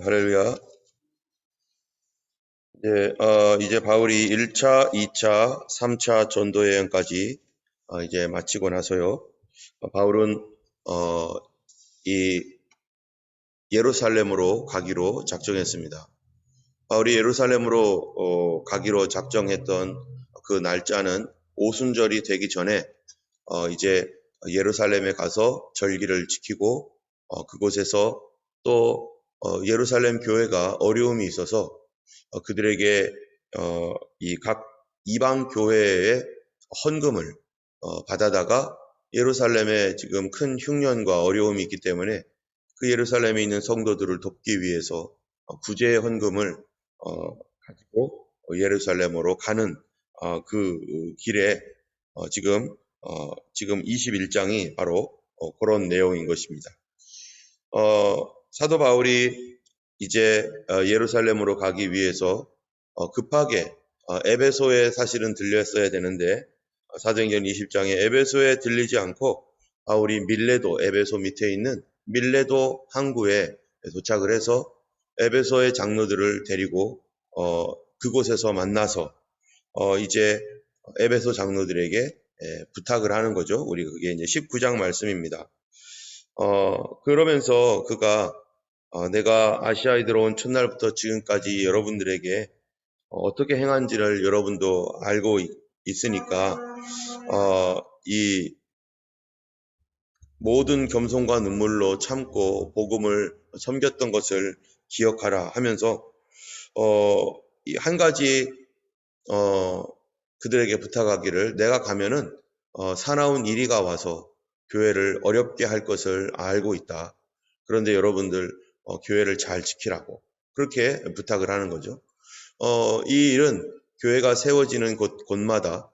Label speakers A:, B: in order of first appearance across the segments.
A: 할렐루야. 이제 바울이 1차, 2차, 3차 전도 여행까지 이제 마치고 나서요. 바울은 이 예루살렘으로 가기로 작정했습니다. 바울이 예루살렘으로 가기로 작정했던 그 날짜는 오순절이 되기 전에 이제 예루살렘에 가서 절기를 지키고 그곳에서 또 예루살렘 교회가 어려움이 있어서 그들에게 이 각 이방 교회의 헌금을 받아다가 예루살렘에 지금 큰 흉년과 어려움이 있기 때문에 그 예루살렘에 있는 성도들을 돕기 위해서 구제 헌금을 가지고 예루살렘으로 가는 그 길에 지금 21장이 바로 그런 내용인 것입니다. 사도 바울이 이제 예루살렘으로 가기 위해서 급하게 에베소에 사실은 들렸어야 되는데 사도행전 20장에 에베소에 들리지 않고 바울이 밀레도, 에베소 밑에 있는 밀레도 항구에 도착을 해서 에베소의 장로들을 데리고 그곳에서 만나서 이제 에베소 장로들에게 부탁을 하는 거죠. 우리 그게 이제 19장 말씀입니다. 그러면서 그가 내가 아시아에 들어온 첫날부터 지금까지 여러분들에게 어떻게 행한지를 여러분도 알고 있으니까 이 모든 겸손과 눈물로 참고 복음을 섬겼던 것을 기억하라 하면서 한 가지 그들에게 부탁하기를 내가 가면은 사나운 이리가 와서 교회를 어렵게 할 것을 알고 있다. 그런데 여러분들 교회를 잘 지키라고 그렇게 부탁을 하는 거죠. 이 일은 교회가 세워지는 곳마다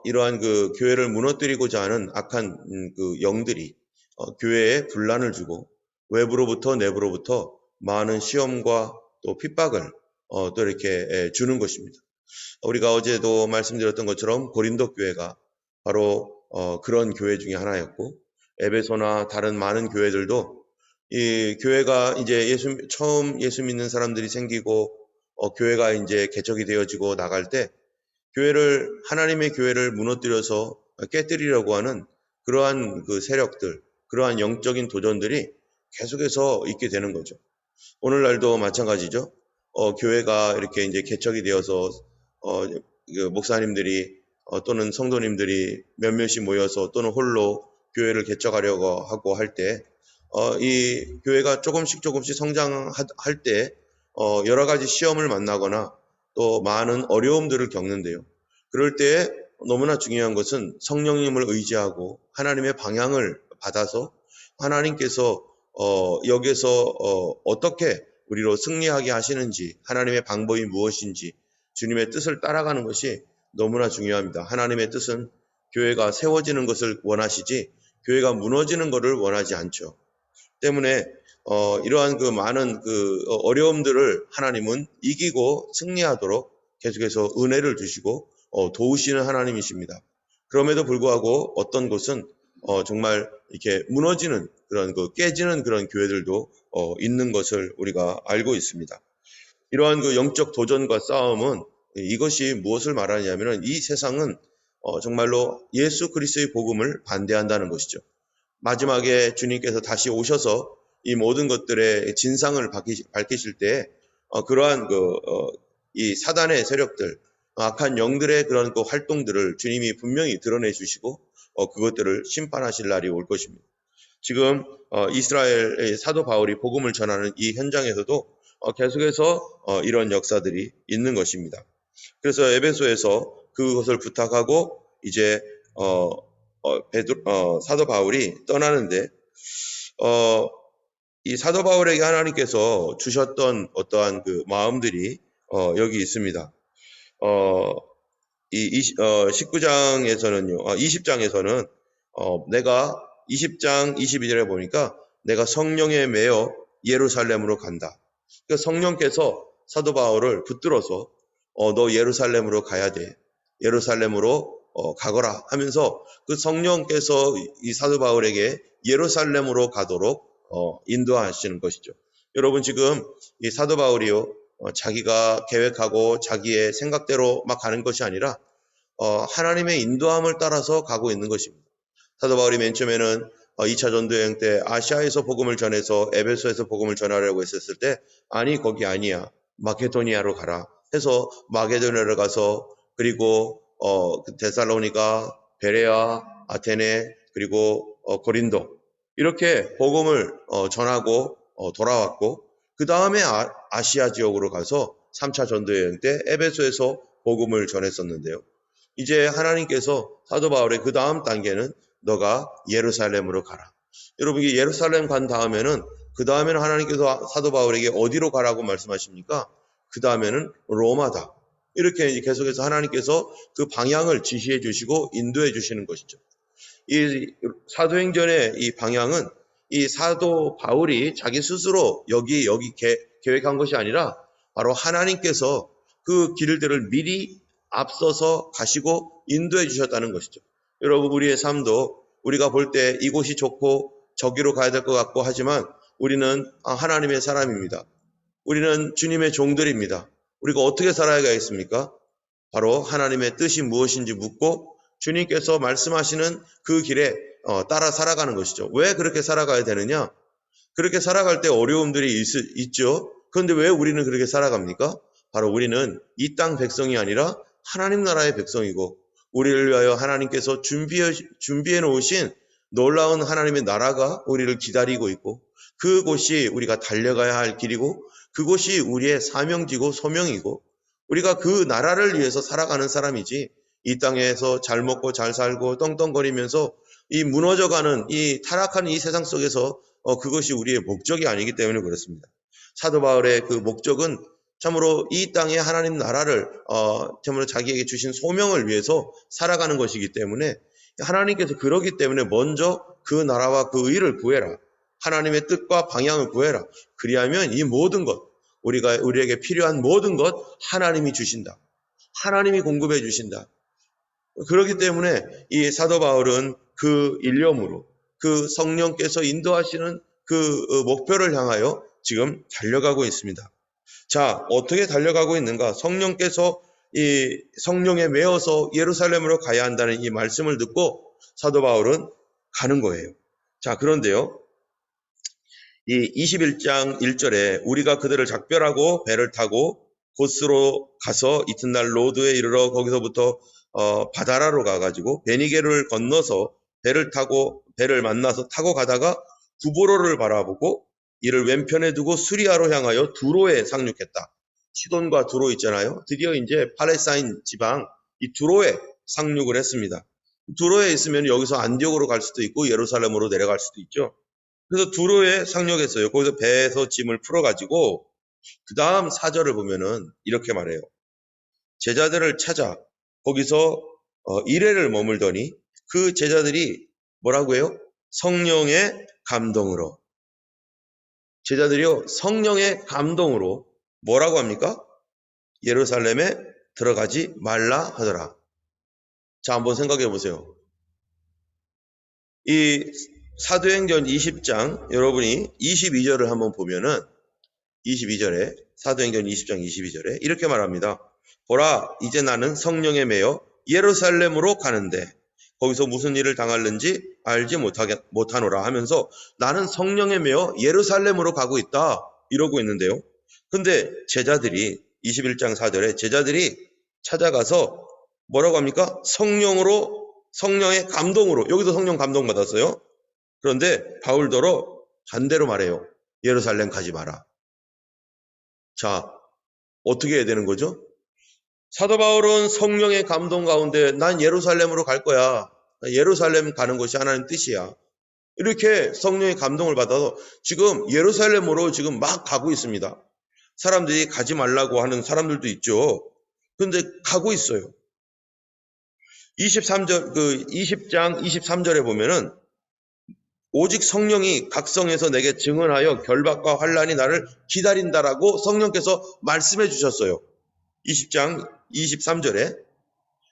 A: 이러한 그 교회를 무너뜨리고자 하는 악한 그 영들이 교회에 분란을 주고 외부로부터 내부로부터 많은 시험과 또 핍박을 또 이렇게 주는 것입니다. 우리가 어제도 말씀드렸던 것처럼 고린도 교회가 바로 그런 교회 중에 하나였고 에베소나 다른 많은 교회들도 이 교회가 이제 처음 예수 믿는 사람들이 생기고 교회가 이제 개척이 되어지고 나갈 때 하나님의 교회를 무너뜨려서 깨뜨리려고 하는 그러한 그 세력들, 그러한 영적인 도전들이 계속해서 있게 되는 거죠. 오늘날도 마찬가지죠. 교회가 이렇게 이제 개척이 되어서 그 목사님들이 또는 성도님들이 몇몇이 모여서 또는 홀로 교회를 개척하려고 하고 할 때 이 교회가 조금씩 성장할 때 여러 가지 시험을 만나거나 또 많은 어려움들을 겪는데요. 그럴 때 너무나 중요한 것은 성령님을 의지하고 하나님의 방향을 받아서 하나님께서 여기서 어떻게 우리로 승리하게 하시는지 하나님의 방법이 무엇인지 주님의 뜻을 따라가는 것이 너무나 중요합니다. 하나님의 뜻은 교회가 세워지는 것을 원하시지 교회가 무너지는 것을 원하지 않죠. 때문에 이러한 그 많은 그 어려움들을 하나님은 이기고 승리하도록 계속해서 은혜를 주시고 도우시는 하나님이십니다. 그럼에도 불구하고 어떤 곳은 정말 이렇게 무너지는 그런 그 깨지는 그런 교회들도 있는 것을 우리가 알고 있습니다. 이러한 그 영적 도전과 싸움은 이것이 무엇을 말하냐면은 이 세상은 정말로 예수 그리스도의 복음을 반대한다는 것이죠. 마지막에 주님께서 다시 오셔서 이 모든 것들의 진상을 밝히실 때 그러한 이 사단의 세력들, 악한 영들의 그런 그 활동들을 주님이 분명히 드러내 주시고 그것들을 심판하실 날이 올 것입니다. 지금 이스라엘의 사도 바울이 복음을 전하는 이 현장에서도 계속해서 이런 역사들이 있는 것입니다. 그래서 에베소에서 그것을 부탁하고 이제 사도 바울이 떠나는데 이 사도 바울에게 하나님께서 주셨던 어떠한 그 마음들이 여기 있습니다. 이 19장에서는요, 20장에서는 내가 20장 22절에 보니까 내가 성령에 매여 예루살렘으로 간다. 그러니까 성령께서 사도 바울을 붙들어서 너 예루살렘으로 가야 돼. 예루살렘으로 가거라 하면서 그 성령께서 이 사도 바울에게 예루살렘으로 가도록 인도하시는 것이죠. 여러분 지금 이 사도 바울이요, 자기가 계획하고 자기의 생각대로 막 가는 것이 아니라 하나님의 인도함을 따라서 가고 있는 것입니다. 사도 바울이 맨 처음에는 2차 전도여행 때 아시아에서 복음을 전해서 에베소에서 복음을 전하려고 했었을 때 아니 거기 아니야, 마케도니아로 가라 해서 마게도니아로 가서 그리고 데살로니가, 베레아, 아테네 그리고 고린도 이렇게 복음을 전하고 돌아왔고, 그 다음에 아시아 지역으로 가서 3차 전도여행 때 에베소에서 복음을 전했었는데요. 이제 하나님께서 사도 바울의 그 다음 단계는 너가 예루살렘으로 가라. 여러분, 이 예루살렘 간 다음에는 하나님께서 사도 바울에게 어디로 가라고 말씀하십니까? 그 다음에는 로마다. 이렇게 이제 계속해서 하나님께서 그 방향을 지시해 주시고 인도해 주시는 것이죠. 이 사도행전의 이 방향은 이 사도 바울이 자기 스스로 여기 계획한 것이 아니라 바로 하나님께서 그 길들을 미리 앞서서 가시고 인도해 주셨다는 것이죠. 여러분, 우리의 삶도 우리가 볼 때 이곳이 좋고 저기로 가야 될 것 같고 하지만 우리는 하나님의 사람입니다. 우리는 주님의 종들입니다. 우리가 어떻게 살아야겠습니까? 바로 하나님의 뜻이 무엇인지 묻고 주님께서 말씀하시는 그 길에 따라 살아가는 것이죠. 왜 그렇게 살아가야 되느냐? 그렇게 살아갈 때 어려움들이 있죠. 그런데 왜 우리는 그렇게 살아갑니까? 바로 우리는 이 땅 백성이 아니라 하나님 나라의 백성이고 우리를 위하여 하나님께서 준비해 놓으신 놀라운 하나님의 나라가 우리를 기다리고 있고 그곳이 우리가 달려가야 할 길이고 그곳이 우리의 사명지고 소명이고 우리가 그 나라를 위해서 살아가는 사람이지 이 땅에서 잘 먹고 잘 살고 떵떵거리면서 이 무너져가는 이 타락하는 이 세상 속에서 그것이 우리의 목적이 아니기 때문에 그렇습니다. 사도 바울의 그 목적은 참으로 이 땅의 하나님 나라를 참으로 자기에게 주신 소명을 위해서 살아가는 것이기 때문에 하나님께서 그러기 때문에 먼저 그 나라와 그 의를 구해라. 하나님의 뜻과 방향을 구해라. 그리하면 이 모든 것, 우리에게 필요한 모든 것 하나님이 주신다. 하나님이 공급해 주신다. 그렇기 때문에 이 사도 바울은 그 일념으로 그 성령께서 인도하시는 그 목표를 향하여 지금 달려가고 있습니다. 자, 어떻게 달려가고 있는가? 성령께서 이 성령에 매어서 예루살렘으로 가야 한다는 이 말씀을 듣고 사도 바울은 가는 거예요. 자, 그런데요. 이 21장 1절에 우리가 그들을 작별하고 배를 타고 곳으로 가서 이튿날 로드에 이르러 거기서부터 바다라로 가가지고 베니게를 건너서 배를 만나서 타고 가다가 구보로를 바라보고 이를 왼편에 두고 수리아로 향하여 두로에 상륙했다. 시돈과 두로 있잖아요. 드디어 이제 팔레스타인 지방 이 두로에 상륙을 했습니다. 두로에 있으면 여기서 안디옥으로 갈 수도 있고 예루살렘으로 내려갈 수도 있죠. 그래서 두로에 상륙했어요. 거기서 배에서 짐을 풀어가지고 그 다음 4절을 보면은 이렇게 말해요. 제자들을 찾아 거기서 이레를 머물더니 그 제자들이 뭐라고 해요? 성령의 감동으로. 제자들이요, 성령의 감동으로 뭐라고 합니까? 예루살렘에 들어가지 말라 하더라. 자, 한번 생각해 보세요. 이 사도행전 20장 여러분이 22절을 한번 보면은 22절에 사도행전 20장 22절에 이렇게 말합니다. 보라, 이제 나는 성령에 매여 예루살렘으로 가는데 거기서 무슨 일을 당할는지 알지 못하노라 하면서 나는 성령에 매여 예루살렘으로 가고 있다 이러고 있는데요. 근데 제자들이 21장 4절에 제자들이 찾아가서 뭐라고 합니까? 성령의 감동으로, 여기도 성령 감동 받았어요. 그런데 바울더러 반대로 말해요. 예루살렘 가지 마라. 자, 어떻게 해야 되는 거죠? 사도 바울은 성령의 감동 가운데 난 예루살렘으로 갈 거야. 예루살렘 가는 것이 하나님 뜻이야. 이렇게 성령의 감동을 받아서 지금 예루살렘으로 지금 막 가고 있습니다. 사람들이 가지 말라고 하는 사람들도 있죠. 그런데 가고 있어요. 20장 23절에 보면은 오직 성령이 각성해서 내게 증언하여 결박과 환란이 나를 기다린다라고 성령께서 말씀해 주셨어요. 20장 23절에.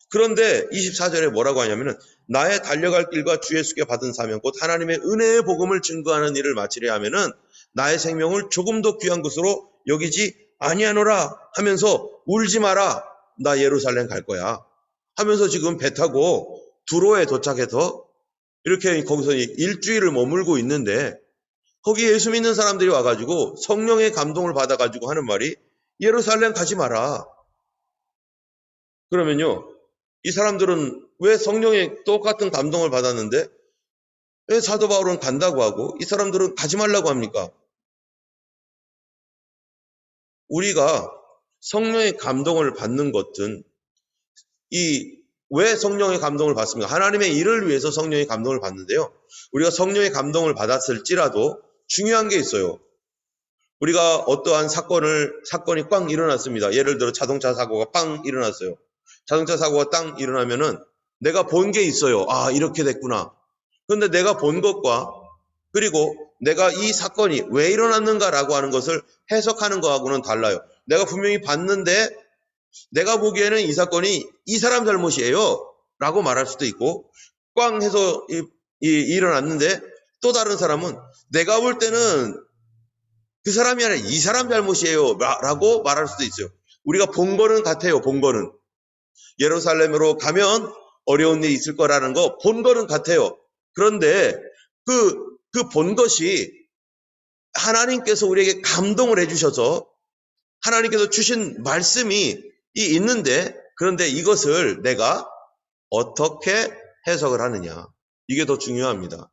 A: 그런데 24절에 뭐라고 하냐면은 나의 달려갈 길과 주 예수께 받은 사명 곧 하나님의 은혜의 복음을 증거하는 일을 마치려 하면은 나의 생명을 조금도 귀한 것으로 여기지 아니하노라 하면서 울지 마라. 나 예루살렘 갈 거야. 하면서 지금 배 타고 두로에 도착해서 이렇게 거기서 일주일을 머물고 있는데 거기 예수 믿는 사람들이 와가지고 성령의 감동을 받아가지고 하는 말이 예루살렘 가지 마라. 그러면요, 이 사람들은 왜 성령의 똑같은 감동을 받았는데 왜 사도 바울은 간다고 하고 이 사람들은 가지 말라고 합니까? 우리가 성령의 감동을 받는 것은 왜 성령의 감동을 받습니까? 하나님의 일을 위해서 성령의 감동을 받는데요. 우리가 성령의 감동을 받았을지라도 중요한 게 있어요. 우리가 어떠한 사건이 꽝 일어났습니다. 예를 들어 자동차 사고가 빵 일어났어요. 자동차 사고가 땅 일어나면은 내가 본 게 있어요. 아, 이렇게 됐구나. 그런데 내가 본 것과 그리고 내가 이 사건이 왜 일어났는가라고 하는 것을 해석하는 거하고는 달라요. 내가 분명히 봤는데 내가 보기에는 이 사건이 이 사람 잘못이에요 라고 말할 수도 있고 꽝 해서 일어났는데 또 다른 사람은 내가 볼 때는 그 사람이 아니라 이 사람 잘못이에요 라고 말할 수도 있어요. 우리가 본 거는 같아요. 본 거는 예루살렘으로 가면 어려운 일이 있을 거라는 거 본 거는 같아요. 그런데 그 본 것이 하나님께서 우리에게 감동을 해주셔서 하나님께서 주신 말씀이 있는데 그런데 이것을 내가 어떻게 해석을 하느냐 이게 더 중요합니다.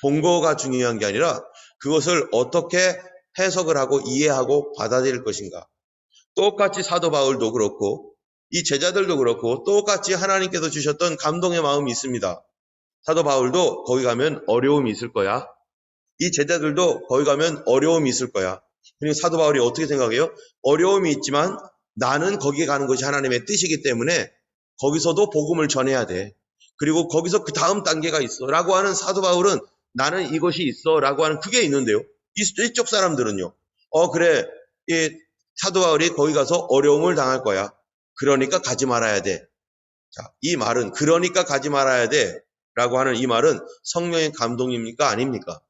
A: 본 거가 중요한 게 아니라 그것을 어떻게 해석을 하고 이해하고 받아들일 것인가. 똑같이 사도 바울도 그렇고 이 제자들도 그렇고 똑같이 하나님께서 주셨던 감동의 마음이 있습니다. 사도 바울도 거기 가면 어려움이 있을 거야. 이 제자들도 거기 가면 어려움이 있을 거야. 그리고 사도 바울이 어떻게 생각해요? 어려움이 있지만 나는 거기에 가는 것이 하나님의 뜻이기 때문에 거기서도 복음을 전해야 돼. 그리고 거기서 그 다음 단계가 있어 라고 하는 사도 바울은 나는 이것이 있어 라고 하는 그게 있는데요. 이쪽 사람들은요. 그래. 이 사도 바울이 거기 가서 어려움을 당할 거야. 그러니까 가지 말아야 돼. 자, 이 말은 그러니까 가지 말아야 돼 라고 하는 이 말은 성령의 감동입니까? 아닙니까?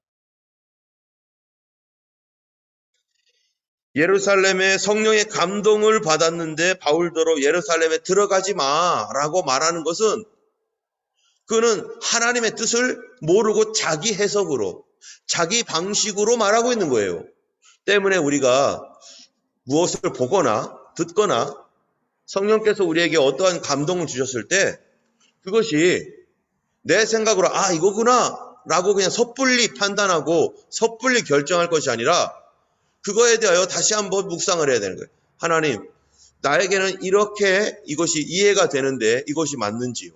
A: 예루살렘에 성령의 감동을 받았는데 바울더러 예루살렘에 들어가지 마라고 말하는 것은 그는 하나님의 뜻을 모르고 자기 해석으로 자기 방식으로 말하고 있는 거예요. 때문에 우리가 무엇을 보거나 듣거나 성령께서 우리에게 어떠한 감동을 주셨을 때 그것이 내 생각으로 이거구나 라고 그냥 섣불리 판단하고 섣불리 결정할 것이 아니라 그거에 대하여 다시 한번 묵상을 해야 되는 거예요. 하나님, 나에게는 이렇게 이것이 이해가 되는데 이것이 맞는지요?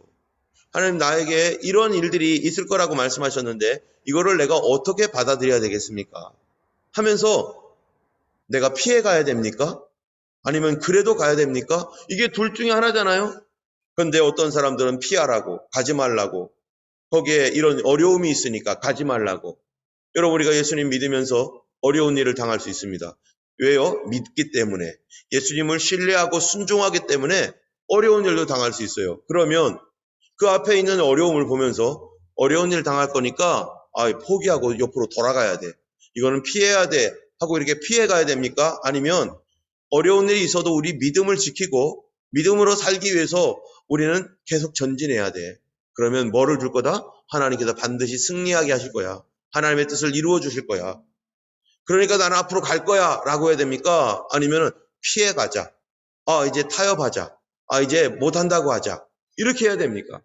A: 하나님, 나에게 이런 일들이 있을 거라고 말씀하셨는데 이거를 내가 어떻게 받아들여야 되겠습니까? 하면서 내가 피해 가야 됩니까? 아니면 그래도 가야 됩니까? 이게 둘 중에 하나잖아요. 그런데 어떤 사람들은 피하라고, 가지 말라고, 거기에 이런 어려움이 있으니까 가지 말라고. 여러분, 우리가 예수님 믿으면서 어려운 일을 당할 수 있습니다. 왜요? 믿기 때문에. 예수님을 신뢰하고 순종하기 때문에 어려운 일도 당할 수 있어요. 그러면 그 앞에 있는 어려움을 보면서 어려운 일 당할 거니까 포기하고 옆으로 돌아가야 돼. 이거는 피해야 돼. 하고 이렇게 피해 가야 됩니까? 아니면 어려운 일이 있어도 우리 믿음을 지키고 믿음으로 살기 위해서 우리는 계속 전진해야 돼. 그러면 뭐를 줄 거다? 하나님께서 반드시 승리하게 하실 거야. 하나님의 뜻을 이루어 주실 거야. 그러니까 나는 앞으로 갈 거야 라고 해야 됩니까? 아니면 피해 가자. 이제 타협하자. 이제 못한다고 하자. 이렇게 해야 됩니까?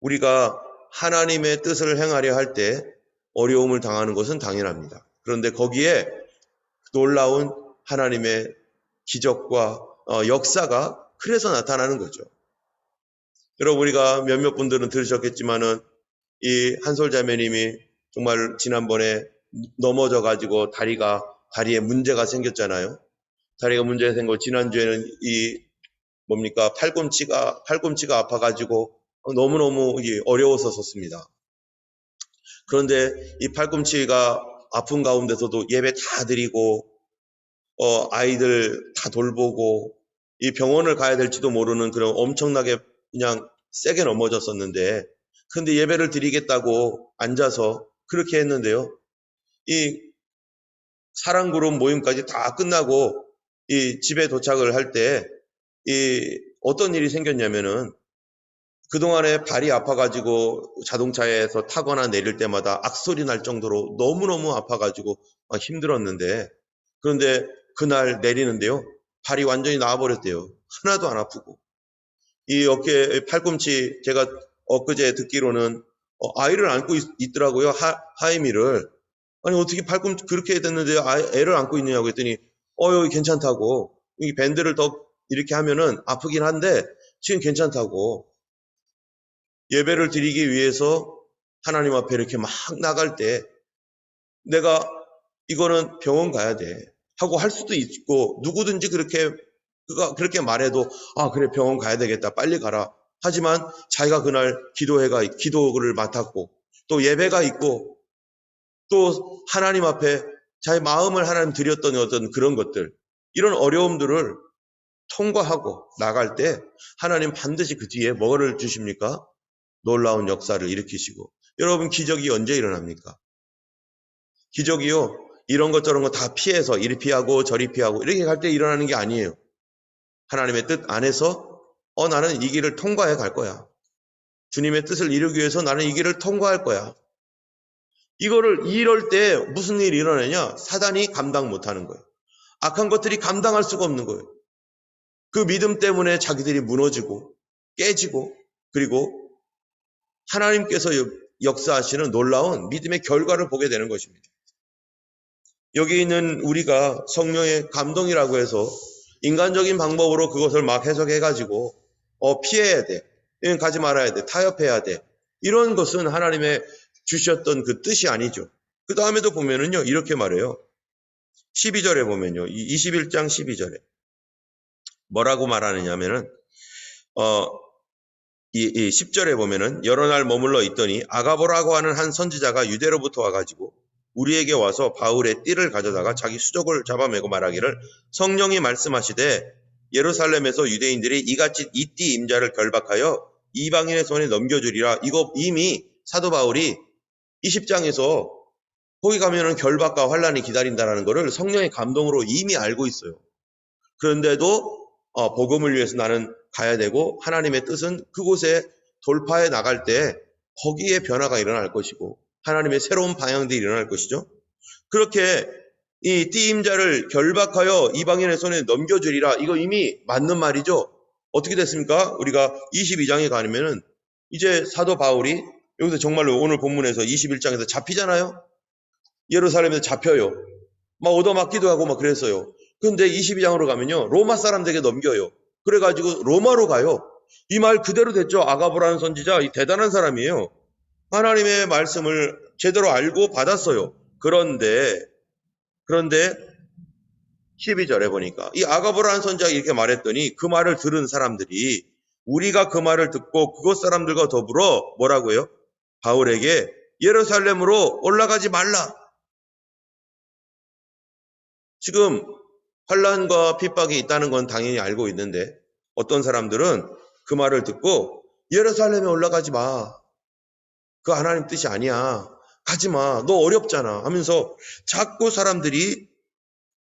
A: 우리가 하나님의 뜻을 행하려 할 때 어려움을 당하는 것은 당연합니다. 그런데 거기에 놀라운 하나님의 기적과 역사가 그래서 나타나는 거죠. 여러분, 우리가 몇몇 분들은 들으셨겠지만은 이 한솔자매님이 정말 지난번에 넘어져 가지고 다리에 문제가 생겼잖아요. 다리가 문제가 생기고 지난주에는 팔꿈치가 아파가지고 너무너무 어려워서 섰습니다. 그런데 이 팔꿈치가 아픈 가운데서도 예배 다 드리고 아이들 다 돌보고 이 병원을 가야 될지도 모르는 그런 엄청나게 그냥 세게 넘어졌었는데 근데 예배를 드리겠다고 앉아서 그렇게 했는데요. 이 사랑그룹 모임까지 다 끝나고 이 집에 도착을 할 때 이 어떤 일이 생겼냐면은 그동안에 발이 아파가지고 자동차에서 타거나 내릴 때마다 악소리 날 정도로 너무너무 아파가지고 힘들었는데, 그런데 그날 내리는데요. 발이 완전히 나아버렸대요. 하나도 안 아프고. 이 어깨, 팔꿈치, 제가 엊그제 듣기로는 아이를 안고 있더라고요. 하이미를. 아니, 어떻게 팔꿈치 그렇게 됐는데 애를 안고 있느냐고 했더니, 여기 괜찮다고. 이 밴드를 더 이렇게 하면은 아프긴 한데, 지금 괜찮다고. 예배를 드리기 위해서 하나님 앞에 이렇게 막 나갈 때, 내가 이거는 병원 가야 돼 하고 할 수도 있고, 누구든지 그렇게 말해도 그래 병원 가야 되겠다 빨리 가라 하지만, 자기가 그날 기도를 맡았고 또 예배가 있고 또 하나님 앞에 자기 마음을 하나님 드렸던 어떤 그런 것들, 이런 어려움들을 통과하고 나갈 때 하나님 반드시 그 뒤에 뭐를 주십니까? 놀라운 역사를 일으키시고. 여러분, 기적이 언제 일어납니까? 기적이요, 이런 것 저런 거 다 피해서 이리 피하고 저리 피하고 이렇게 갈 때 일어나는 게 아니에요. 하나님의 뜻 안에서 나는 이 길을 통과해 갈 거야. 주님의 뜻을 이루기 위해서 나는 이 길을 통과할 거야. 이럴 때 무슨 일이 일어나냐? 사단이 감당 못하는 거예요. 악한 것들이 감당할 수가 없는 거예요. 그 믿음 때문에 자기들이 무너지고 깨지고, 그리고 하나님께서 역사하시는 놀라운 믿음의 결과를 보게 되는 것입니다. 여기 있는 우리가 성령의 감동이라고 해서 인간적인 방법으로 그것을 막 해석해가지고 피해야 돼, 가지 말아야 돼, 타협해야 돼, 이런 것은 하나님의 주셨던 그 뜻이 아니죠. 그 다음에도 보면은요, 이렇게 말해요. 12절에 보면요, 21장 12절에 뭐라고 말하느냐면은 이 10절에 보면은 여러 날 머물러 있더니 아가보라고 하는 한 선지자가 유대로부터 와가지고 우리에게 와서 바울의 띠를 가져다가 자기 수족을 잡아매고 말하기를, 성령이 말씀하시되 예루살렘에서 유대인들이 이같이 이 띠 임자를 결박하여 이방인의 손에 넘겨주리라. 이거 이미 사도 바울이 20장에서 거기 가면은 결박과 환란이 기다린다라는 것을 성령의 감동으로 이미 알고 있어요. 그런데도 복음을 위해서 나는 가야 되고, 하나님의 뜻은 그곳에 돌파해 나갈 때 거기에 변화가 일어날 것이고 하나님의 새로운 방향들이 일어날 것이죠. 그렇게 이 띠임자를 결박하여 이방인의 손에 넘겨주리라. 이거 이미 맞는 말이죠. 어떻게 됐습니까? 우리가 22장에 가면은 이제 사도 바울이 여기서 정말로 오늘 본문에서 21장에서 잡히잖아요. 예루살렘에서 잡혀요. 막 얻어맞기도 하고 막 그랬어요. 근데 22장으로 가면요, 로마 사람들에게 넘겨요. 그래가지고 로마로 가요. 이 말 그대로 됐죠. 아가보라는 선지자, 이 대단한 사람이에요. 하나님의 말씀을 제대로 알고 받았어요. 그런데 12절에 보니까 이 아가보라는 선지자가 이렇게 말했더니 그 말을 들은 사람들이, 우리가 그 말을 듣고 그곳 사람들과 더불어 뭐라고 해요? 바울에게 예루살렘으로 올라가지 말라. 지금 환란과 핍박이 있다는 건 당연히 알고 있는데, 어떤 사람들은 그 말을 듣고 예루살렘에 올라가지 마, 그 하나님 뜻이 아니야, 가지 마, 너 어렵잖아 하면서 자꾸 사람들이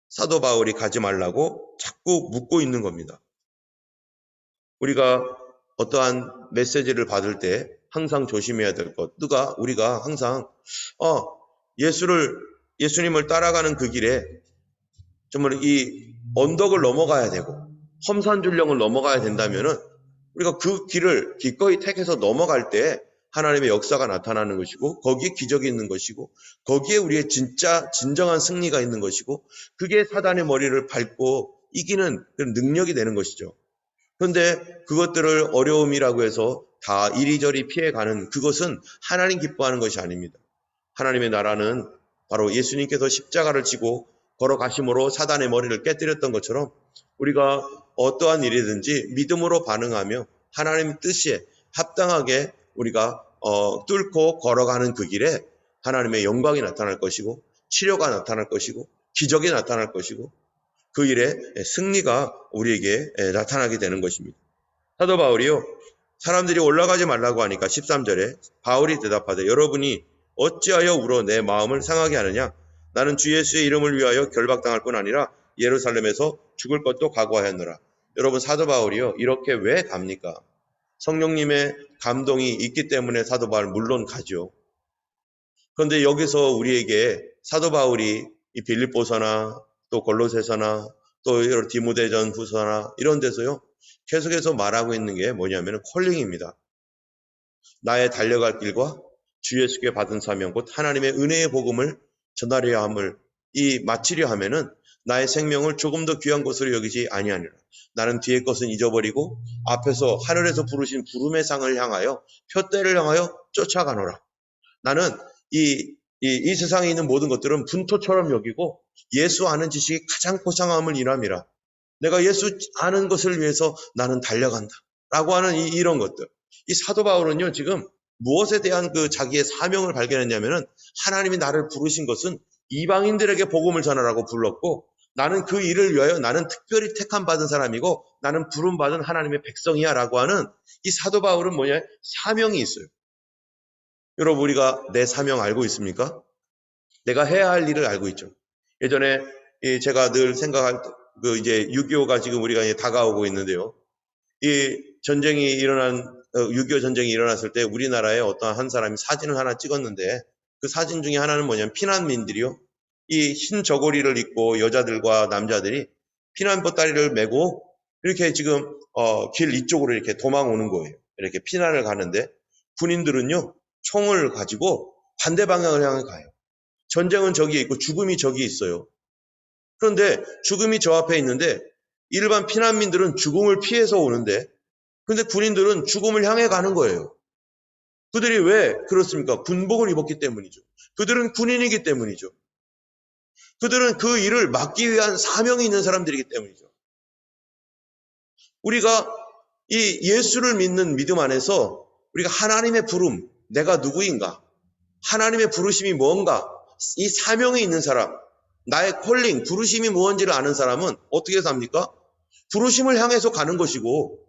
A: 사도 바울이 가지 말라고 자꾸 묻고 있는 겁니다. 우리가 어떠한 메시지를 받을 때 항상 조심해야 될 것, 우리가 항상 예수님을 따라가는 그 길에 정말 이 언덕을 넘어가야 되고 험산줄령을 넘어가야 된다면은 우리가 그 길을 기꺼이 택해서 넘어갈 때 하나님의 역사가 나타나는 것이고, 거기에 기적이 있는 것이고, 거기에 우리의 진정한 승리가 있는 것이고, 그게 사단의 머리를 밟고 이기는 그런 능력이 되는 것이죠. 그런데 그것들을 어려움이라고 해서 다 이리저리 피해가는 그것은 하나님 기뻐하는 것이 아닙니다. 하나님의 나라는 바로 예수님께서 십자가를 지고 걸어가심으로 사단의 머리를 깨뜨렸던 것처럼, 우리가 어떠한 일이든지 믿음으로 반응하며 하나님의 뜻에 합당하게 우리가 뚫고 걸어가는 그 길에 하나님의 영광이 나타날 것이고, 치료가 나타날 것이고, 기적이 나타날 것이고, 그 일에 승리가 우리에게 나타나게 되는 것입니다. 사도 바울이요, 사람들이 올라가지 말라고 하니까 13절에 바울이 대답하되, 여러분이 어찌하여 울어 내 마음을 상하게 하느냐? 나는 주 예수의 이름을 위하여 결박당할 뿐 아니라 예루살렘에서 죽을 것도 각오하였노라. 여러분, 사도 바울이요, 이렇게 왜 갑니까? 성령님의 감동이 있기 때문에 사도 바울 물론 가죠. 그런데 여기서 우리에게 사도 바울이 이 빌립보서나 또 골로새서나 또 디모데전 후서나 이런 데서요, 계속해서 말하고 있는 게 뭐냐면 콜링입니다. 나의 달려갈 길과 주 예수께 받은 사명 곧 하나님의 은혜의 복음을 전하려 함을 마치려 하면은 나의 생명을 조금 더 귀한 것으로 여기지 아니하니라. 나는 뒤의 것은 잊어버리고 앞에서 하늘에서 부르신 부름의 상을 향하여 표대를 향하여 쫓아가노라. 나는 이 세상에 있는 모든 것들은 분토처럼 여기고 예수 아는 지식이 가장 고상함을 인함이라. 내가 예수 아는 것을 위해서 나는 달려간다. 라고 하는 이런 것들. 이 사도 바울은요, 지금 무엇에 대한 그 자기의 사명을 발견했냐면은 하나님이 나를 부르신 것은 이방인들에게 복음을 전하라고 불렀고 나는 그 일을 위하여 나는 특별히 택함 받은 사람이고 나는 부름 받은 하나님의 백성이야 라고 하는 이 사도 바울은 뭐냐? 사명이 있어요. 여러분, 우리가 내 사명 알고 있습니까? 내가 해야 할 일을 알고 있죠. 예전에 제가 늘 생각할 그 이제 6.25가 지금 우리가 이제 다가오고 있는데요. 이 전쟁이 6.25 전쟁이 일어났을 때 우리나라에 어떤 한 사람이 사진을 하나 찍었는데 그 사진 중에 하나는 뭐냐면 피난민들이요. 이 흰 저고리를 입고 여자들과 남자들이 피난 보따리를 메고 이렇게 지금 길 이쪽으로 이렇게 도망 오는 거예요. 이렇게 피난을 가는데 군인들은요, 총을 가지고 반대 방향을 향해 가요. 전쟁은 저기에 있고 죽음이 저기 있어요. 그런데 죽음이 저 앞에 있는데 일반 피난민들은 죽음을 피해서 오는데 그런데 군인들은 죽음을 향해 가는 거예요. 그들이 왜 그렇습니까? 군복을 입었기 때문이죠. 그들은 군인이기 때문이죠. 그들은 그 일을 막기 위한 사명이 있는 사람들이기 때문이죠. 우리가 이 예수를 믿는 믿음 안에서 우리가 하나님의 부름, 내가 누구인가? 하나님의 부르심이 뭔가? 이 사명이 있는 사람, 나의 콜링, 부르심이 무엇인지를 아는 사람은 어떻게 삽니까? 부르심을 향해서 가는 것이고,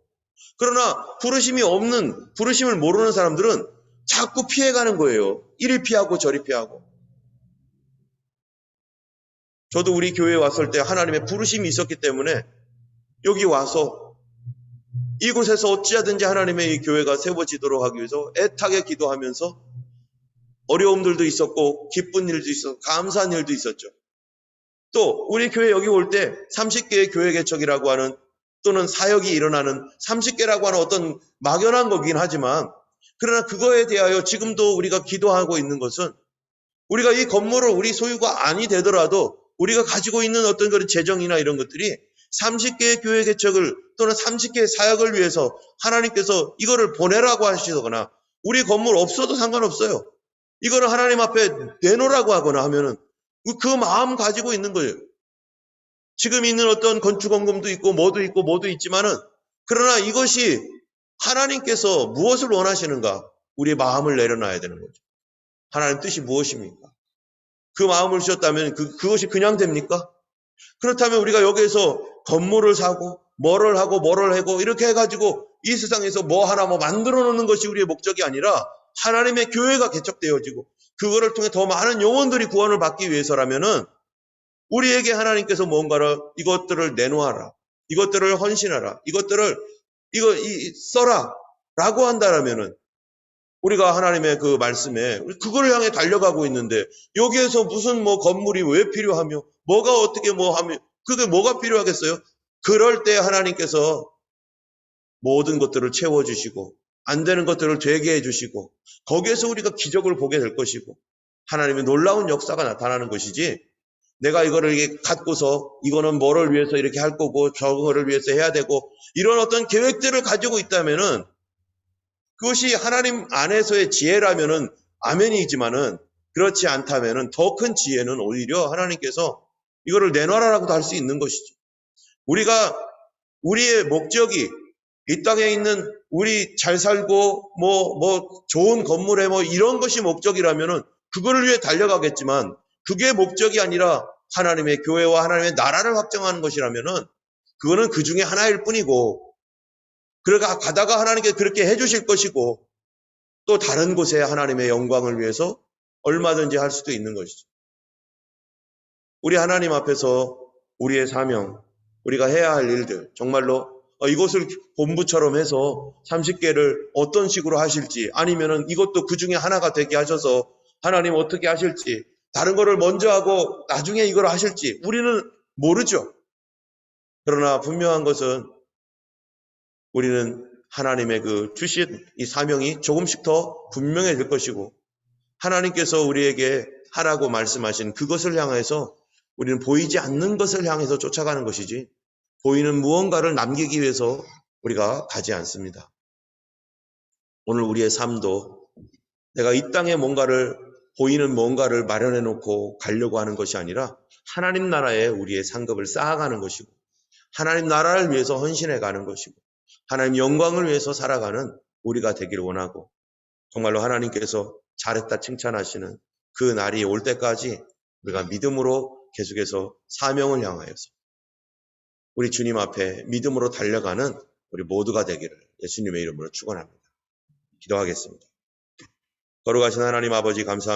A: 그러나 부르심이 없는, 부르심을 모르는 사람들은 자꾸 피해가는 거예요. 이리 피하고 저리 피하고. 저도 우리 교회에 왔을 때 하나님의 부르심이 있었기 때문에 여기 와서 이곳에서 어찌하든지 하나님의 이 교회가 세워지도록 하기 위해서 애타게 기도하면서 어려움들도 있었고 기쁜 일도 있었고 감사한 일도 있었죠. 또 우리 교회 여기 올 때 30개의 교회 개척이라고 하는 또는 사역이 일어나는 30개라고 하는 어떤 막연한 거긴 하지만 그러나 그거에 대하여 지금도 우리가 기도하고 있는 것은 우리가 이 건물을 우리 소유가 아니 되더라도 우리가 가지고 있는 어떤 그런 재정이나 이런 것들이 30개의 교회 개척을 또는 30개의 사역을 위해서 하나님께서 이거를 보내라고 하시거나 우리 건물 없어도 상관없어요. 이거를 하나님 앞에 내놓으라고 하거나 하면은 그 마음 가지고 있는 거예요. 지금 있는 어떤 건축원금도 있고 뭐도 있지만은 그러나 이것이 하나님께서 무엇을 원하시는가? 우리의 마음을 내려놔야 되는 거죠. 하나님 뜻이 무엇입니까? 그 마음을 주셨다면 그것이 그냥 됩니까? 그렇다면 우리가 여기에서 건물을 사고 뭐를 하고 이렇게 해가지고 이 세상에서 뭐 하나 만들어 놓는 것이 우리의 목적이 아니라 하나님의 교회가 개척되어지고 그거를 통해 더 많은 영혼들이 구원을 받기 위해서라면은 우리에게 하나님께서 뭔가를 이것들을 내놓아라. 이것들을 헌신하라. 이것들을 써라. 라고 한다라면은 우리가 하나님의 그 말씀에 그걸 향해 달려가고 있는데 여기에서 무슨 건물이 왜 필요하며 뭐가 어떻게 하며 그게 뭐가 필요하겠어요? 그럴 때 하나님께서 모든 것들을 채워주시고 안 되는 것들을 되게 해주시고 거기에서 우리가 기적을 보게 될 것이고 하나님의 놀라운 역사가 나타나는 것이지 내가 이거를 이렇게 갖고서 이거는 뭐를 위해서 이렇게 할 거고 저거를 위해서 해야 되고 이런 어떤 계획들을 가지고 있다면은 그것이 하나님 안에서의 지혜라면은 아멘이지만은 그렇지 않다면은 더 큰 지혜는 오히려 하나님께서 이거를 내놔라라고도 할 수 있는 것이죠. 우리가 우리의 목적이 이 땅에 있는 우리 잘 살고 좋은 건물에 이런 것이 목적이라면은 그거를 위해 달려가겠지만 그게 목적이 아니라 하나님의 교회와 하나님의 나라를 확정하는 것이라면은 그거는 그 중에 하나일 뿐이고 그러가 가다가 하나님께 그렇게 해주실 것이고 또 다른 곳에 하나님의 영광을 위해서 얼마든지 할 수도 있는 것이죠. 우리 하나님 앞에서 우리의 사명, 우리가 해야 할 일들, 정말로 이것을 본부처럼 해서 30개를 어떤 식으로 하실지, 아니면은 이것도 그 중에 하나가 되게 하셔서 하나님 어떻게 하실지, 다른 거를 먼저 하고 나중에 이걸 하실지 우리는 모르죠. 그러나 분명한 것은 우리는 하나님의 그 주신 이 사명이 조금씩 더 분명해질 것이고, 하나님께서 우리에게 하라고 말씀하신 그것을 향해서 우리는 보이지 않는 것을 향해서 쫓아가는 것이지, 보이는 무언가를 남기기 위해서 우리가 가지 않습니다. 오늘 우리의 삶도 내가 이 땅에 보이는 뭔가를 마련해 놓고 가려고 하는 것이 아니라 하나님 나라에 우리의 상급을 쌓아가는 것이고, 하나님 나라를 위해서 헌신해 가는 것이고, 하나님 영광을 위해서 살아가는 우리가 되기를 원하고, 정말로 하나님께서 잘했다 칭찬하시는 그 날이 올 때까지 우리가 믿음으로 계속해서 사명을 향하여서 우리 주님 앞에 믿음으로 달려가는 우리 모두가 되기를 예수님의 이름으로 축원합니다. 기도하겠습니다. 거룩하신 하나님 아버지 감사합니다.